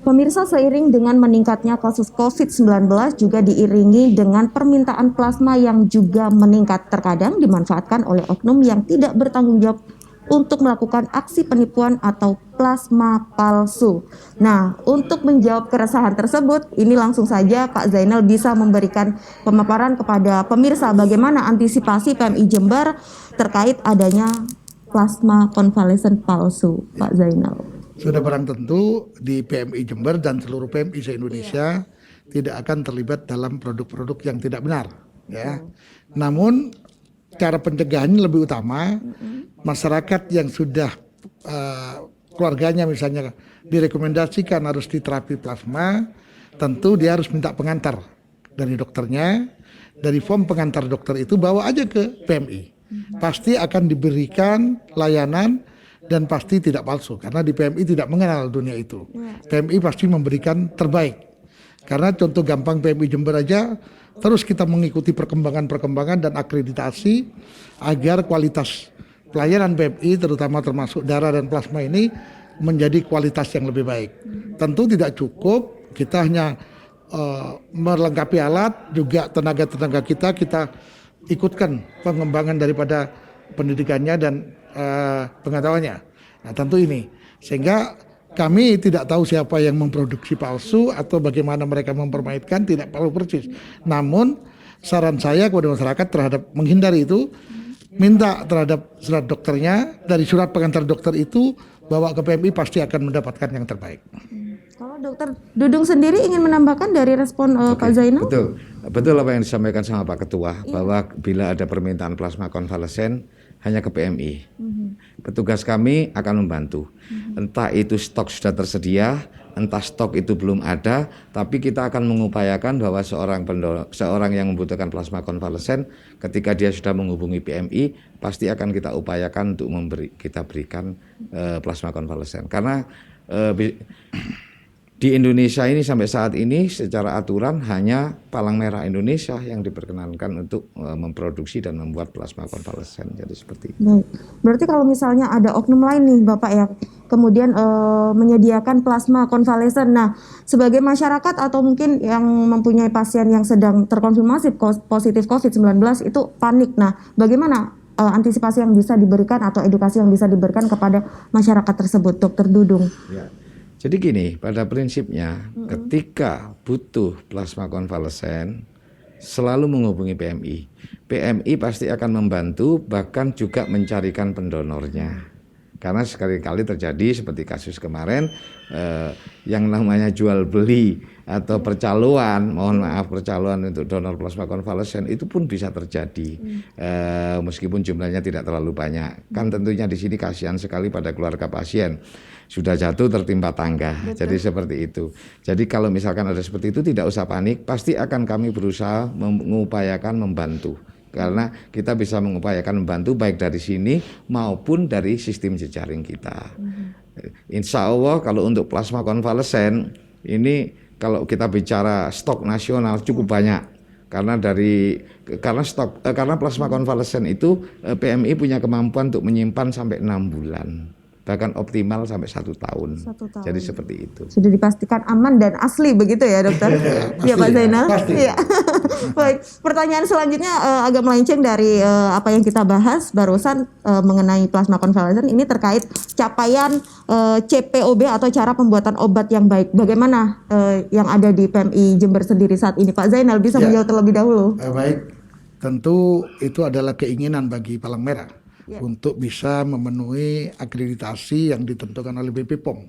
Pemirsa, seiring dengan meningkatnya kasus COVID-19 juga diiringi dengan permintaan plasma yang juga meningkat, terkadang dimanfaatkan oleh oknum yang tidak bertanggung jawab untuk melakukan aksi penipuan atau plasma palsu. Nah, untuk menjawab keresahan tersebut, ini langsung saja Pak Zainal bisa memberikan pemaparan kepada pemirsa bagaimana antisipasi PMI Jember terkait adanya plasma konvalesen palsu, Pak Zainal. Sudah barang tentu di PMI Jember dan seluruh PMI se-Indonesia tidak akan terlibat dalam produk-produk yang tidak benar, ya. Namun cara pencegahannya lebih utama, masyarakat yang sudah keluarganya misalnya direkomendasikan harus diterapi plasma, tentu dia harus minta pengantar dari dokternya. Dari form pengantar dokter itu bawa aja ke PMI. Pasti akan diberikan layanan dan pasti tidak palsu, karena di PMI tidak mengenal dunia itu. PMI pasti memberikan terbaik. Karena contoh gampang PMI Jember aja, terus kita mengikuti perkembangan dan akreditasi agar kualitas pelayanan PMI terutama termasuk darah dan plasma ini menjadi kualitas yang lebih baik. Tentu tidak cukup kita hanya melengkapi alat, juga tenaga-tenaga kita ikutkan pengembangan daripada pendidikannya dan pengetahuannya. Nah, tentu ini sehingga kami tidak tahu siapa yang memproduksi palsu atau bagaimana mereka mempermainkan, tidak perlu persis. Namun saran saya kepada masyarakat terhadap menghindari itu, minta terhadap surat dokternya, dari surat pengantar dokter itu bawa ke PMI pasti akan mendapatkan yang terbaik. Kalau Dokter Dudung sendiri ingin menambahkan dari respon Pak Zainal? Betul apa yang disampaikan sama Pak Ketua, bahwa bila ada permintaan plasma konvalesen hanya ke PMI. Petugas kami akan membantu. Entah itu stok sudah tersedia, entah stok itu belum ada, tapi kita akan mengupayakan bahwa seorang yang membutuhkan plasma konvalesen, ketika dia sudah menghubungi PMI, pasti akan kita upayakan untuk kita berikan plasma konvalesen. Karena di Indonesia ini sampai saat ini secara aturan hanya Palang Merah Indonesia yang diperkenankan untuk memproduksi dan membuat plasma konvalesen. Jadi seperti itu. Baik. Berarti kalau misalnya ada oknum lain nih Bapak ya, kemudian menyediakan plasma konvalesen. Nah, sebagai masyarakat atau mungkin yang mempunyai pasien yang sedang terkonfirmasi positif COVID-19 itu panik. Nah, bagaimana antisipasi yang bisa diberikan atau edukasi yang bisa diberikan kepada masyarakat tersebut, Dokter Dudung? Ya. Jadi gini, pada prinsipnya ketika butuh plasma konvalesen selalu menghubungi PMI. PMI pasti akan membantu, bahkan juga mencarikan pendonornya. Karena sekali-kali terjadi seperti kasus kemarin yang namanya jual beli atau percaloan, percaloan untuk donor plasma konvalesen itu pun bisa terjadi meskipun jumlahnya tidak terlalu banyak. Kan tentunya di sini kasihan sekali pada keluarga pasien, sudah jatuh tertimpa tangga. Betul. Jadi seperti itu. Jadi kalau misalkan ada seperti itu tidak usah panik, pasti akan kami berusaha mengupayakan membantu. Karena kita bisa mengupayakan membantu baik dari sini maupun dari sistem jejaring kita. Insya Allah kalau untuk plasma konvalesen ini kalau kita bicara stok nasional cukup banyak. Karena plasma konvalesen itu PMI punya kemampuan untuk menyimpan sampai 6 bulan. Bahkan optimal sampai 1 tahun. Jadi seperti itu. Sudah dipastikan aman dan asli begitu ya dokter? Iya Pak Zainal? Iya. Baik, pertanyaan selanjutnya agak melenceng dari apa yang kita bahas barusan mengenai plasma konvalesen. Ini terkait capaian CPOB atau cara pembuatan obat yang baik. Bagaimana yang ada di PMI Jember sendiri saat ini? Pak Zainal bisa menjawab terlebih dahulu. Baik, tentu itu adalah keinginan bagi Palang Merah. Untuk bisa memenuhi akreditasi yang ditentukan oleh BP POM,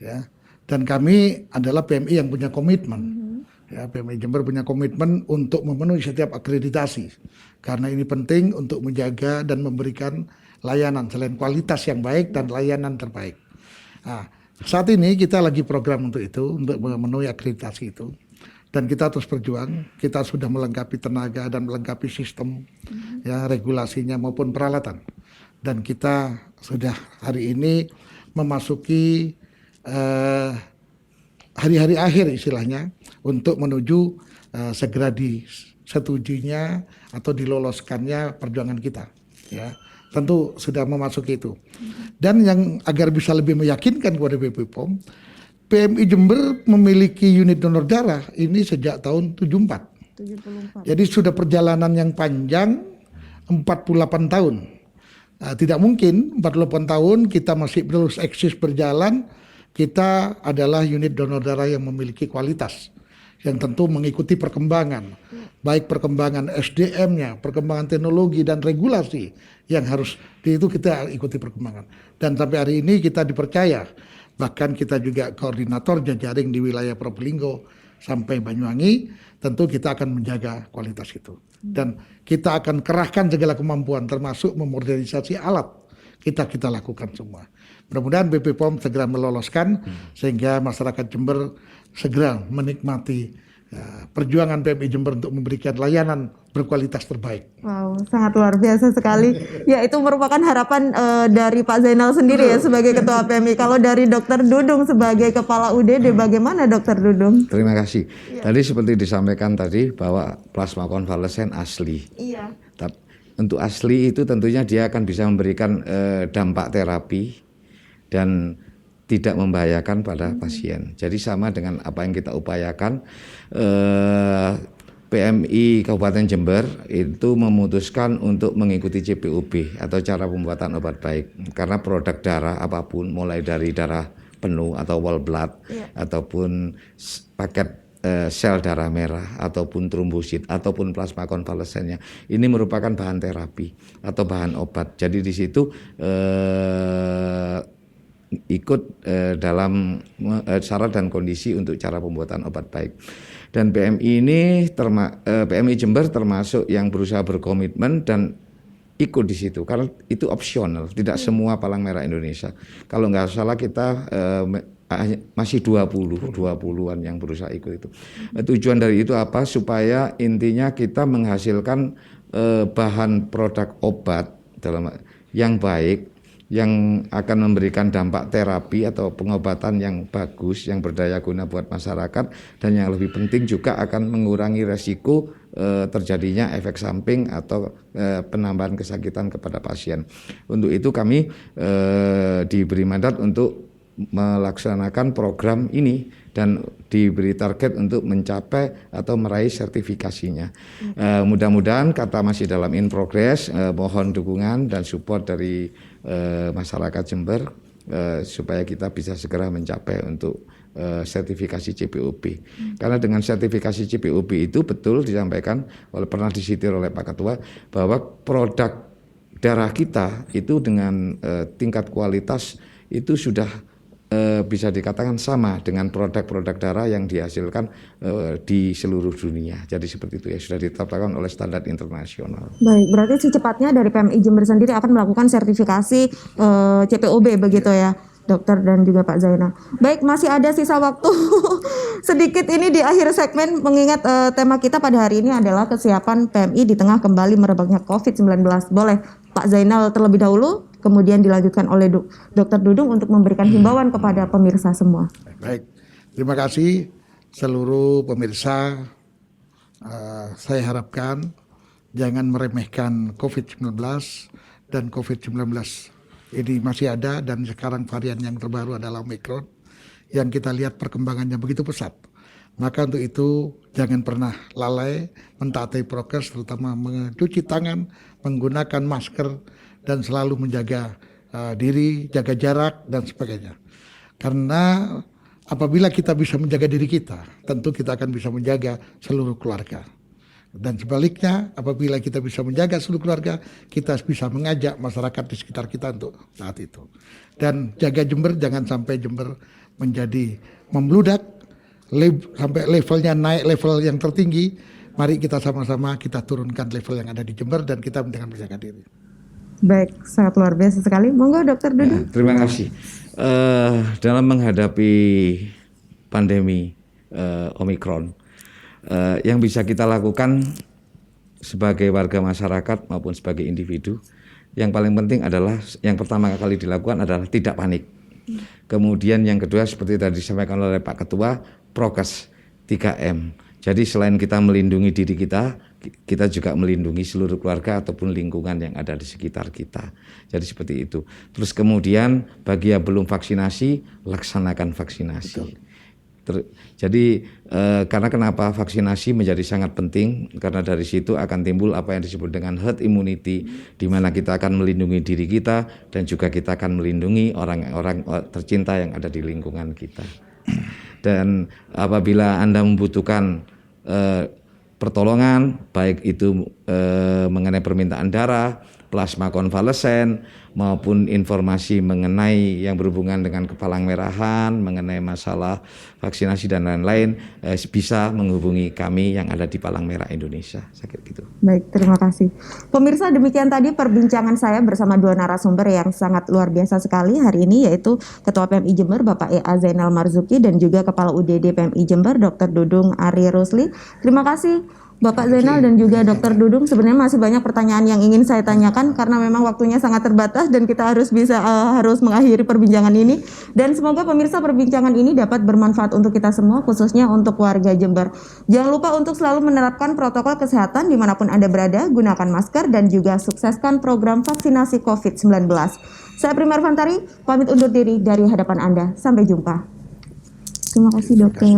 ya. Dan kami adalah PMI yang punya komitmen, ya, PMI Jember punya komitmen untuk memenuhi setiap akreditasi, karena ini penting untuk menjaga dan memberikan layanan selain kualitas yang baik dan layanan terbaik. Nah, saat ini kita lagi program untuk itu, untuk memenuhi akreditasi itu. Dan kita terus berjuang, kita sudah melengkapi tenaga dan melengkapi sistem, ya, regulasinya maupun peralatan. Dan kita sudah hari ini memasuki hari-hari akhir istilahnya untuk menuju segera disetujuinya atau diloloskannya perjuangan kita. Ya, tentu sudah memasuki itu. Dan yang agar bisa lebih meyakinkan kepada BP POM, PMI Jember memiliki unit donor darah ini sejak tahun 74. 74. Jadi sudah perjalanan yang panjang 48 tahun. Nah, tidak mungkin 48 tahun kita masih terus eksis berjalan. Kita adalah unit donor darah yang memiliki kualitas, yang tentu mengikuti perkembangan, baik perkembangan SDM-nya, perkembangan teknologi dan regulasi yang harus itu kita ikuti perkembangan. Dan sampai hari ini kita dipercaya, bahkan kita juga koordinator jejaring di wilayah Probolinggo sampai Banyuwangi, tentu kita akan menjaga kualitas itu. Dan kita akan kerahkan segala kemampuan termasuk memodernisasi alat. Kita lakukan semua. Mudah-mudahan BP POM segera meloloskan sehingga masyarakat Jember segera menikmati perjuangan PMI Jember untuk memberikan layanan berkualitas terbaik. Wow, sangat luar biasa sekali. Ya, itu merupakan harapan dari Pak Zainal sendiri ya sebagai Ketua PMI. Kalau dari Dr. Dudung sebagai Kepala UDD, bagaimana Dr. Dudung? Terima kasih. Tadi seperti disampaikan tadi bahwa plasma konvalesen asli. Iya. Untuk asli itu tentunya dia akan bisa memberikan dampak terapi dan tidak membahayakan pada pasien. Jadi sama dengan apa yang kita upayakan, PMI Kabupaten Jember itu memutuskan untuk mengikuti CPOB atau cara pembuatan obat baik. Karena produk darah apapun, mulai dari darah penuh atau whole blood, ataupun paket sel darah merah, ataupun trombosit, ataupun plasma konvalesennya, ini merupakan bahan terapi atau bahan obat. Jadi di situ ikut dalam syarat dan kondisi untuk cara pembuatan obat baik. Dan PMI ini PMI Jember termasuk yang berusaha berkomitmen dan ikut di situ karena itu opsional, tidak semua Palang Merah Indonesia. Kalau nggak salah kita masih 20-an yang berusaha ikut itu. Tujuan dari itu apa? Supaya intinya kita menghasilkan bahan produk obat yang baik, yang akan memberikan dampak terapi atau pengobatan yang bagus, yang berdaya guna buat masyarakat, dan yang lebih penting juga akan mengurangi resiko terjadinya efek samping atau penambahan kesakitan kepada pasien. Untuk itu kami diberi mandat untuk melaksanakan program ini dan diberi target untuk mencapai atau meraih sertifikasinya. Mudah-mudahan kata masih dalam in progress, mohon dukungan dan support dari masyarakat Jember supaya kita bisa segera mencapai untuk sertifikasi CPOB. Karena dengan sertifikasi CPOB itu betul disampaikan, pernah disitir oleh Pak Ketua, bahwa produk darah kita itu dengan tingkat kualitas itu sudah bisa dikatakan sama dengan produk-produk darah yang dihasilkan di seluruh dunia. Jadi seperti itu ya, sudah ditetapkan oleh standar internasional. Baik, berarti secepatnya dari PMI Jember sendiri akan melakukan sertifikasi CPOB begitu ya, Dokter dan juga Pak Zainal. Baik, masih ada sisa waktu sedikit ini di akhir segmen, mengingat tema kita pada hari ini adalah kesiapan PMI di tengah kembali merebaknya COVID-19. Boleh Pak Zainal terlebih dahulu, kemudian dilanjutkan oleh Dr. Dudung untuk memberikan himbauan kepada pemirsa semua. Baik, terima kasih seluruh pemirsa. Saya harapkan jangan meremehkan COVID-19 dan COVID-19 ini masih ada, dan sekarang varian yang terbaru adalah Omicron yang kita lihat perkembangannya begitu pesat. Maka untuk itu jangan pernah lalai mentaati prokes, terutama mencuci tangan, menggunakan masker, dan selalu menjaga diri, jaga jarak, dan sebagainya. Karena apabila kita bisa menjaga diri kita, tentu kita akan bisa menjaga seluruh keluarga. Dan sebaliknya, apabila kita bisa menjaga seluruh keluarga, kita bisa mengajak masyarakat di sekitar kita untuk saat itu. Dan jaga Jember, jangan sampai Jember menjadi membludak, sampai levelnya naik level yang tertinggi. Mari kita sama-sama kita turunkan level yang ada di Jember dan kita dengan menjaga diri. Baik, sangat luar biasa sekali. Monggo Dokter Dudung. Terima kasih. Dalam menghadapi pandemi Omicron, yang bisa kita lakukan sebagai warga masyarakat maupun sebagai individu, yang paling penting adalah, yang pertama kali dilakukan adalah tidak panik. Kemudian yang kedua seperti tadi disampaikan oleh Pak Ketua, prokes 3M. Jadi selain kita melindungi diri kita, kita juga melindungi seluruh keluarga ataupun lingkungan yang ada di sekitar kita. Jadi seperti itu. Terus kemudian bagi yang belum vaksinasi, laksanakan vaksinasi. Jadi karena kenapa vaksinasi menjadi sangat penting, karena dari situ akan timbul apa yang disebut dengan herd immunity, di mana kita akan melindungi diri kita dan juga kita akan melindungi orang-orang tercinta yang ada di lingkungan kita. Dan apabila Anda membutuhkan pertolongan, baik itu mengenai permintaan darah, plasma konvalesen, maupun informasi mengenai yang berhubungan dengan kepalang merahan, mengenai masalah vaksinasi dan lain-lain, bisa menghubungi kami yang ada di Palang Merah Indonesia. Saya kira gitu. Baik, terima kasih. Pemirsa, demikian tadi perbincangan saya bersama dua narasumber yang sangat luar biasa sekali hari ini, yaitu Ketua PMI Jember Bapak E.A. Zainal Marzuki dan juga Kepala UDD PMI Jember Dr. Dudung Ari Rusli. Terima kasih Bapak Zainal dan juga Dr. Dudung. Sebenarnya masih banyak pertanyaan yang ingin saya tanyakan karena memang waktunya sangat terbatas dan kita harus mengakhiri perbincangan ini. Dan semoga pemirsa perbincangan ini dapat bermanfaat untuk kita semua, khususnya untuk warga Jember. Jangan lupa untuk selalu menerapkan protokol kesehatan dimanapun Anda berada, gunakan masker dan juga sukseskan program vaksinasi COVID-19. Saya Prima Arfantari, pamit undur diri dari hadapan Anda. Sampai jumpa. Terima kasih dokter.